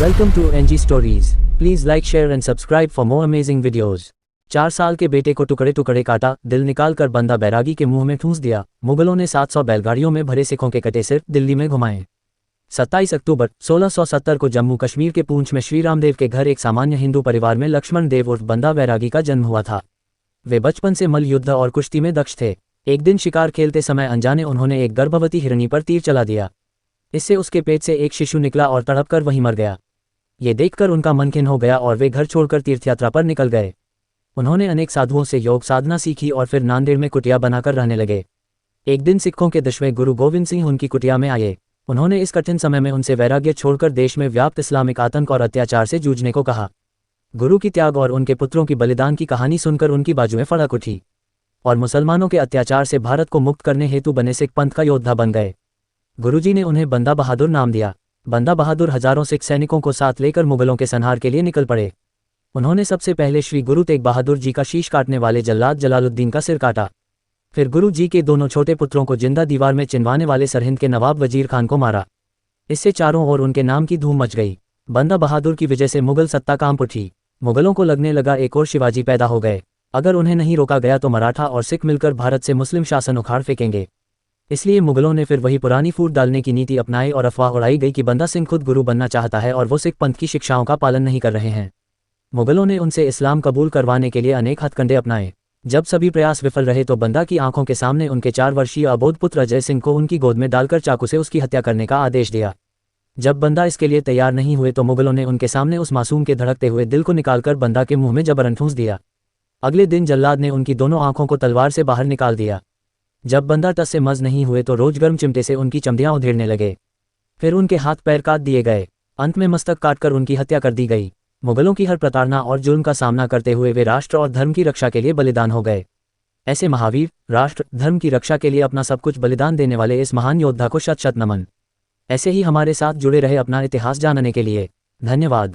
Welcome to NG Stories. Please like, share and subscribe for more amazing videos. 4 साल के बेटे को टुकड़े टुकड़े काटा, दिल निकाल कर बंदा बैरागी के मुंह में ठूंस दिया। मुगलों ने 700 बैलगाड़ियों में भरे सिखों के कटे सिर दिल्ली में घुमाए। 27 अक्टूबर 1670 को जम्मू कश्मीर के पूंछ में श्री रामदेव के घर एक सामान्य हिंदू परिवार में लक्ष्मण देव उर्फ बंदा बैरागी का जन्म हुआ था। वे बचपन से मल्ल युद्ध और कुश्ती में दक्ष थे। एक दिन शिकार खेलते समय अनजाने उन्होंने एक गर्भवती हिरनी पर तीर चला दिया। इससे उसके पेट से एक शिशु निकला और तड़प कर वहीं मर गया। ये देखकर उनका मन खिन्न हो गया और वे घर छोड़कर तीर्थयात्रा पर निकल गए। उन्होंने अनेक साधुओं से योग साधना सीखी और फिर नांदेड़ में कुटिया बनाकर रहने लगे। एक दिन सिखों के 10वें गुरु गोविंद सिंह उनकी कुटिया में आए। उन्होंने इस कठिन समय में उनसे वैराग्य छोड़कर देश में व्याप्त इस्लामिक आतंक और अत्याचार से जूझने को कहा। गुरु की त्याग और उनके पुत्रों की बलिदान की कहानी सुनकर उनकी बाजुएं फड़क उठी और मुसलमानों के अत्याचार से भारत को मुक्त करने हेतु बने सिख पंथ का योद्धा बन गए। गुरुजी ने उन्हें बंदा बहादुर नाम दिया। बंदा बहादुर हजारों सिख सैनिकों को साथ लेकर मुगलों के संहार के लिए निकल पड़े। उन्होंने सबसे पहले श्री गुरु तेग बहादुर जी का शीश काटने वाले जल्लाद जलालुद्दीन का सिर काटा। फिर गुरु जी के दोनों छोटे पुत्रों को जिंदा दीवार में चिनवाने वाले सरहिंद के नवाब वजीर खान को मारा। इससे चारों ओर उनके नाम की धूम मच गई। बंदा बहादुर की वजह से मुगल सत्ता कांप उठी। मुगलों को लगने लगा एक और शिवाजी पैदा हो गए। अगर उन्हें नहीं रोका गया तो मराठा और सिख मिलकर भारत से मुस्लिम शासन उखाड़ फेंकेंगे। इसलिए मुगलों ने फिर वही पुरानी फूट डालने की नीति अपनाई और अफवाह उड़ाई गई कि बंदा सिंह खुद गुरु बनना चाहता है और वो सिख पंथ की शिक्षाओं का पालन नहीं कर रहे हैं। मुगलों ने उनसे इस्लाम कबूल करवाने के लिए अनेक हथकंडे अपनाए। जब सभी प्रयास विफल रहे तो बंदा की आंखों के सामने उनके 4 वर्षीय अबोध पुत्र अजय सिंह को उनकी गोद में डालकर चाकू से उसकी हत्या करने का आदेश दिया। जब बंदा इसके लिए तैयार नहीं हुए तो मुगलों ने उनके सामने उस मासूम के धड़कते हुए दिल को निकालकर बंदा के मुंह में जबरन ठूंस दिया। अगले दिन जल्लाद ने उनकी दोनों आंखों को तलवार से बाहर निकाल दिया। जब बंदा टस से मज नहीं हुए तो रोज गर्म चिमटे से उनकी चमड़ियां उधेड़ने लगे। फिर उनके हाथ पैर काट दिए गए। अंत में मस्तक काटकर उनकी हत्या कर दी गई। मुगलों की हर प्रताड़ना और जुल्म का सामना करते हुए वे राष्ट्र और धर्म की रक्षा के लिए बलिदान हो गए। ऐसे महावीर, राष्ट्र धर्म की रक्षा के लिए अपना सब कुछ बलिदान देने वाले इस महान योद्धा को शत शत नमन। ऐसे ही हमारे साथ जुड़े रहे अपना इतिहास जानने के लिए। धन्यवाद।